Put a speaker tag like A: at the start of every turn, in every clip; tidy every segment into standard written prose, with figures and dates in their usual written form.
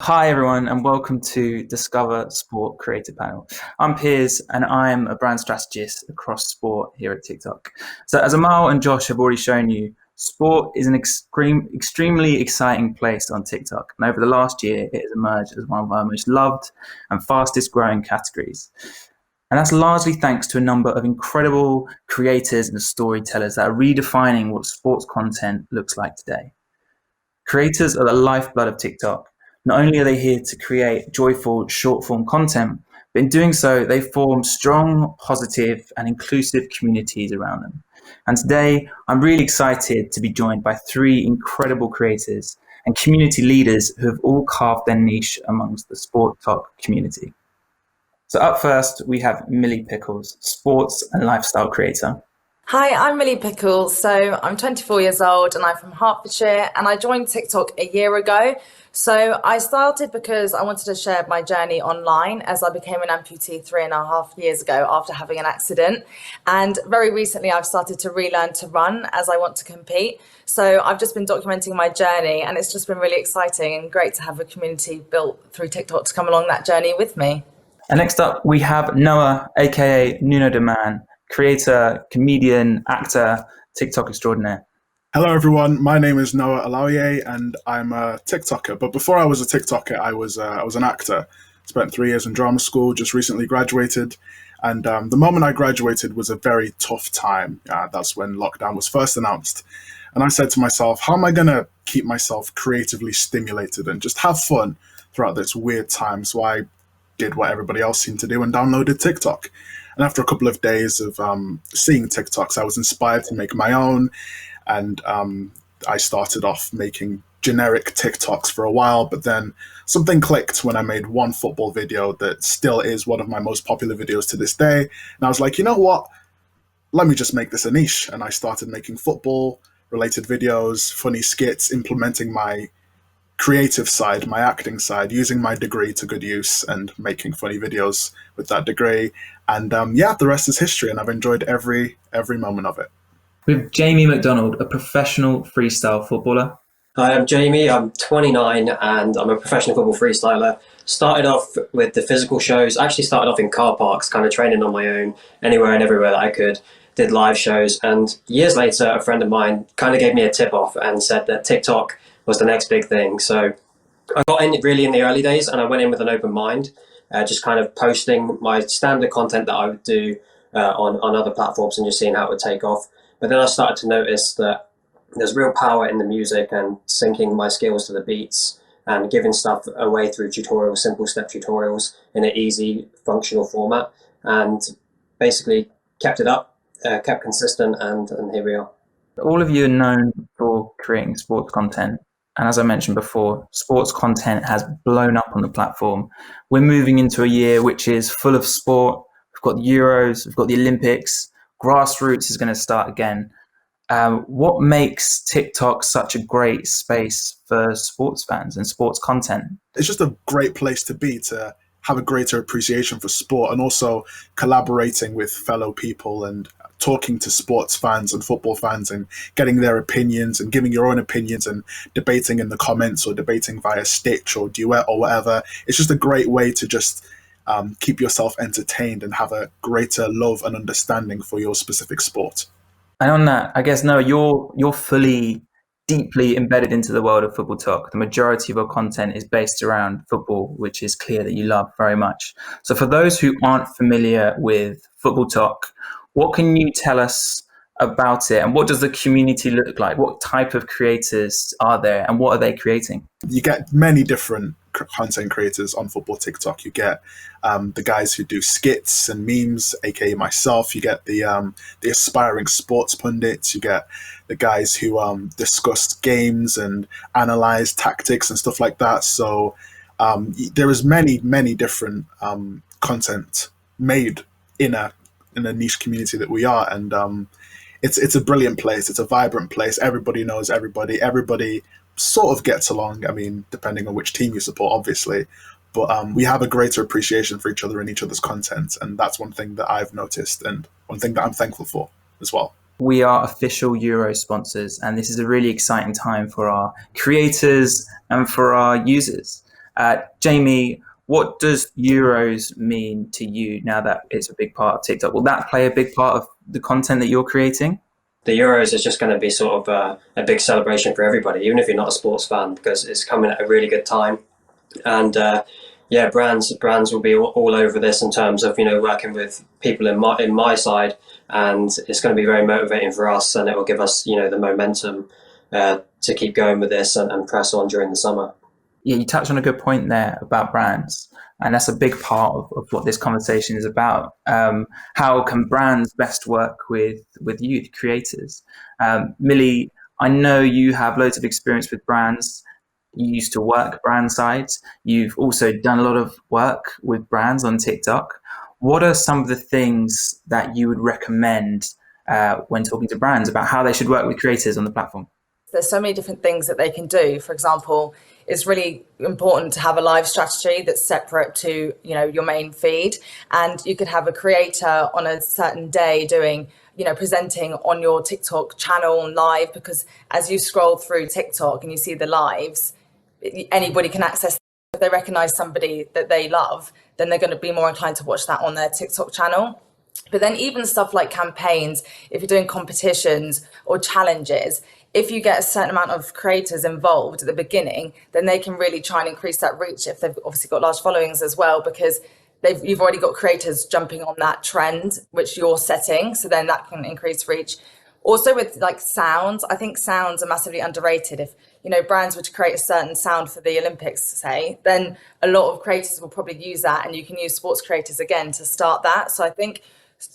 A: Hi, everyone, and welcome to Discover Sport Creator Panel. I'm Piers, and I'm a brand strategist across sport here at TikTok. So, as Amal and Josh have already shown you, sport is an extremely exciting place on TikTok. And over the last year, it has emerged as one of our most loved and fastest growing categories. And that's largely thanks to a number of incredible creators and storytellers that are redefining what sports content looks like today. Creators are the lifeblood of TikTok. Not only are they here to create joyful short form content, but in doing so, they form strong, positive, and inclusive communities around them. And today, I'm really excited to be joined by three incredible creators and community leaders who have all carved their niche amongst the sport talk community. So, up first, we have Millie Pickles, sports and lifestyle creator.
B: Hi, I'm Millie Pickles. So I'm 24 years old and I'm from Hertfordshire and I joined TikTok a year ago. So I started because I wanted to share my journey online as I became an amputee 3.5 years ago after having an accident. And very recently I've started to relearn to run as I want to compete. So I've just been documenting my journey and it's just been really exciting and great to have a community built through TikTok to come along that journey with me.
A: And next up, we have Noah, aka Nuno the Man, creator, comedian, actor, TikTok extraordinaire.
C: Hello, everyone. My name is Noah Alawiye, and I'm a TikToker. But before I was a TikToker, I was an actor. Spent 3 years in drama school. Just recently graduated, and the moment I graduated was a very tough time. That's when lockdown was first announced, and I said to myself, "How am I gonna keep myself creatively stimulated and just have fun throughout this weird time?" So I did what everybody else seemed to do and downloaded TikTok. And after a couple of days of seeing TikToks, I was inspired to make my own. And I started off making generic TikToks for a while, but then something clicked when I made one football video that still is one of my most popular videos to this day. And I was like, you know what? Let me just make this a niche. And I started making football related videos, funny skits, implementing my creative side, my acting side, using my degree to good use and making funny videos with that degree. And the rest is history. And I've enjoyed every moment of it.
A: With Jamie Macdonald, a professional freestyle footballer.
D: Hi, I'm Jamie. I'm 29 and I'm a professional football freestyler. Started off with the physical shows. Actually started off in car parks, kind of training on my own, anywhere and everywhere that I could. Did live shows, and years later, a friend of mine kind of gave me a tip off and said that TikTok was the next big thing. So I got in really in the early days, and I went in with an open mind, just kind of posting my standard content that I would do on other platforms and just seeing how it would take off. But then I started to notice that there's real power in the music and syncing my skills to the beats and giving stuff away through tutorials, simple step tutorials in an easy, functional format. And basically kept it up, kept consistent, and here we are.
A: All of you are known for creating sports content. And as I mentioned before, sports content has blown up on the platform. We're moving into a year which is full of sport. We've got the Euros, we've got the Olympics. Grassroots is going to start again. What makes TikTok such a great space for sports fans and sports content?
C: It's just a great place to be, to have a greater appreciation for sport and also collaborating with fellow people and talking to sports fans and football fans and getting their opinions and giving your own opinions and debating in the comments or debating via Stitch or Duet or whatever. It's just a great way to just keep yourself entertained and have a greater love and understanding for your specific sport.
A: And on that, I guess, no, you're fully, deeply embedded into the world of football talk. The majority of our content is based around football, which is clear that you love very much. So for those who aren't familiar with football talk, what can you tell us about it, and what does the community look like? What type of creators are there, and what are they creating?
C: You get many different content creators on football TikTok. You get the guys who do skits and memes, aka myself. You get the aspiring sports pundits. You get the guys who discuss games and analyze tactics and stuff like that. So there is many different content made in a niche community that we are, and it's a brilliant place. It's a vibrant place. Everybody knows everybody. Everybody sort of gets along. I mean, depending on which team you support, obviously. But we have a greater appreciation for each other and each other's content. And that's one thing that I've noticed and one thing that I'm thankful for as well.
A: We are official Euro sponsors, and this is a really exciting time for our creators and for our users. Jamie, what does Euros mean to you now that it's a big part of TikTok? Will that play a big part of the content that you're creating?
D: The Euros is just going to be sort of a big celebration for everybody, even if you're not a sports fan, because it's coming at a really good time. And yeah, brands will be all over this in terms of, you know, working with people in my side, and it's going to be very motivating for us, and it will give us, you know, the momentum to keep going with this and press on during the summer.
A: Yeah, you touched on a good point there about brands, and that's a big part of what this conversation is about. How can brands best work with youth creators? Millie, I know you have loads of experience with brands. You used to work brand sides. You've also done a lot of work with brands on TikTok. What are some of the things that you would recommend when talking to brands about how they should work with creators on the platform?
B: There's so many different things that they can do. For example, it's really important to have a live strategy that's separate to, you know, your main feed. And you could have a creator on a certain day doing, you know, presenting on your TikTok channel live, because as you scroll through TikTok and you see the lives, anybody can access. If they recognize somebody that they love, then they're going to be more inclined to watch that on their TikTok channel. But then even stuff like campaigns, if you're doing competitions or challenges, if you get a certain amount of creators involved at the beginning, then they can really try and increase that reach if they've obviously got large followings as well, because you've already got creators jumping on that trend which you're setting. So then that can increase reach. Also with like sounds, I think sounds are massively underrated. If, you know, brands were to create a certain sound for the Olympics, say, then a lot of creators will probably use that, and you can use sports creators again to start that. So I think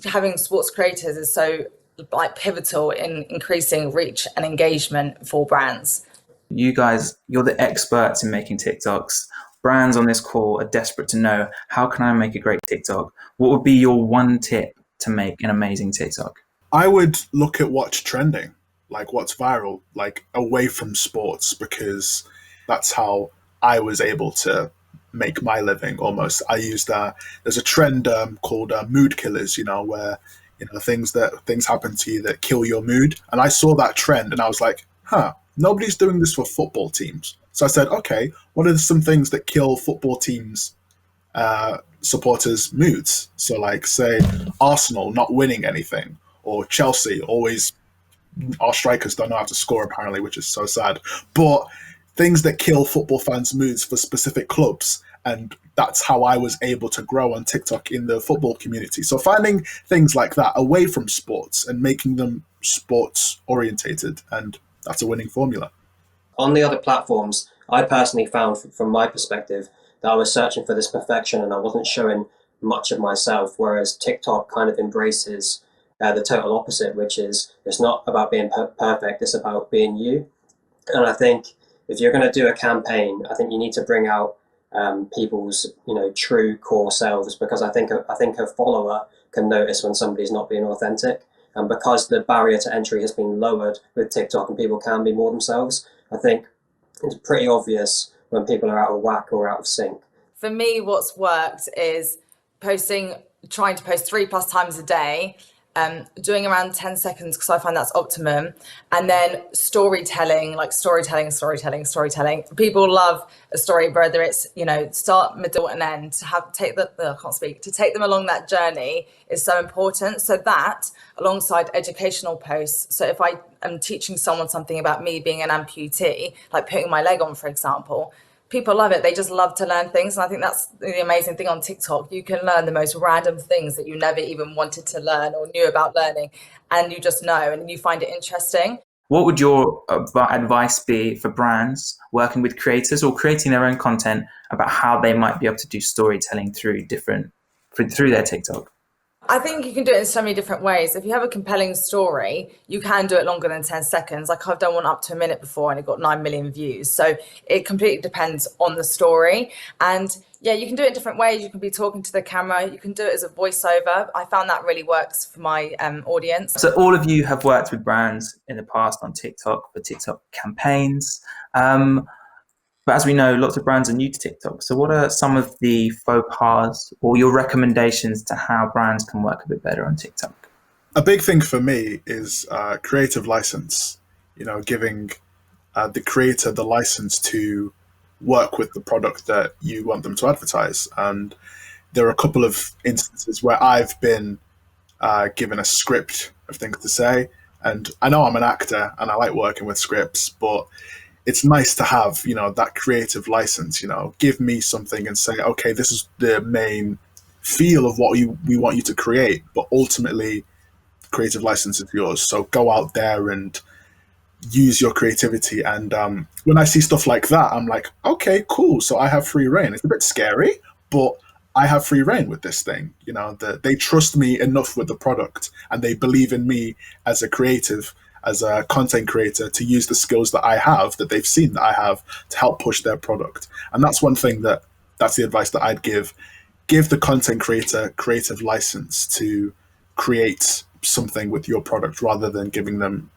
B: having sports creators is so like pivotal in increasing reach and engagement for brands.
A: You guys, you're the experts in making TikToks. Brands on this call are desperate to know, how can I make a great TikTok? What would be your one tip to make an amazing TikTok?
C: I would look at what's trending, like what's viral, like away from sports, because that's how I was able to make my living almost. I used there's a trend called mood killers, you know, where, you know, things happen to you that kill your mood. And I saw that trend and I was like, nobody's doing this for football teams. So I said, okay, what are some things that kill football teams supporters' moods? So like, say, Arsenal not winning anything, or Chelsea always, our strikers don't know how to score apparently, which is so sad. But things that kill football fans' moods for specific clubs. And that's how I was able to grow on TikTok in the football community. So finding things like that away from sports and making them sports orientated, and that's a winning formula.
D: On the other platforms, I personally found from my perspective that I was searching for this perfection and I wasn't showing much of myself, whereas TikTok kind of embraces the total opposite, which is it's not about being perfect, it's about being you. And I think if you're going to do a campaign, I think you need to bring out people's, you know, true core selves, because I think a follower can notice when somebody's not being authentic. And because the barrier to entry has been lowered with TikTok and people can be more themselves, I think it's pretty obvious when people are out of whack or out of sync.
B: For me, what's worked is trying to post 3+ times a day, doing around 10 seconds because I find that's optimum. And then storytelling. People love a story, whether it's, you know, start, middle and end. To take them along that journey is so important. So that, alongside educational posts. So if I am teaching someone something about me being an amputee, like putting my leg on, for example, people love it. They just love to learn things. And I think that's the amazing thing on TikTok. You can learn the most random things that you never even wanted to learn or knew about learning. And you just know, and you find it interesting.
A: What would your advice be for brands working with creators or creating their own content about how they might be able to do storytelling through their TikTok?
B: I think you can do it in so many different ways. If you have a compelling story, you can do it longer than 10 seconds. Like I've done one up to a minute before and it got 9 million views. So it completely depends on the story. And yeah, you can do it in different ways. You can be talking to the camera. You can do it as a voiceover. I found that really works for my audience.
A: So all of you have worked with brands in the past on TikTok for TikTok campaigns. But as we know, lots of brands are new to TikTok. So what are some of the faux pas or your recommendations to how brands can work a bit better on TikTok?
C: A big thing for me is creative license, you know, giving the creator the license to work with the product that you want them to advertise. And there are a couple of instances where I've been given a script of things to say. And I know I'm an actor and I like working with scripts, but it's nice to have, that creative license, give me something and say, okay, this is the main feel of what we want you to create, but ultimately the creative license is yours. So go out there and use your creativity. And when I see stuff like that, I'm like, okay, cool. So I have free reign. It's a bit scary, but I have free reign with this thing. They trust me enough with the product, and they believe in me as a creative, as a content creator, to use the skills that I have, that they've seen that I have, to help push their product. And that's one thing that's the advice that I'd give. Give the content creator creative license to create something with your product, rather than giving them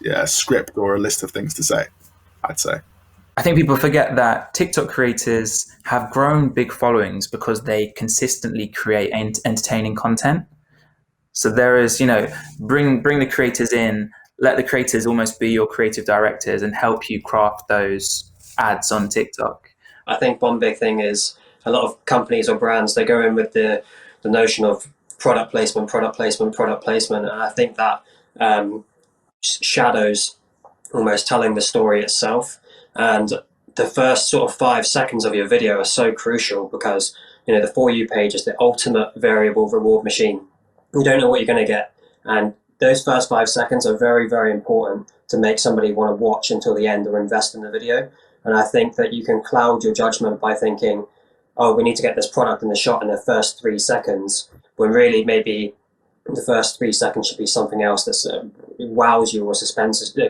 C: a script or a list of things to say, I'd say.
A: I think people forget that TikTok creators have grown big followings because they consistently create entertaining content. So there is, bring the creators in, let the creators almost be your creative directors and help you craft those ads on TikTok.
D: I think one big thing is a lot of companies or brands, they go in with the notion of product placement. And I think that shadows almost telling the story itself. And the first sort of 5 seconds of your video are so crucial, because the For You page is the ultimate variable reward machine. You don't know what you're going to get, and those first 5 seconds are very, very important to make somebody want to watch until the end or invest in the video. And I think that you can cloud your judgment by thinking, oh, we need to get this product in the shot in the first 3 seconds, when really maybe the first 3 seconds should be something else that wows you or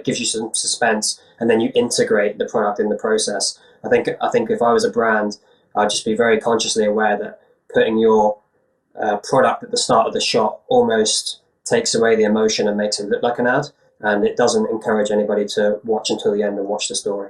D: gives you some suspense, and then you integrate the product in the process. I think if I was a brand, I'd just be very consciously aware that putting your product at the start of the shot almost takes away the emotion and makes it look like an ad, and it doesn't encourage anybody to watch until the end and watch the story.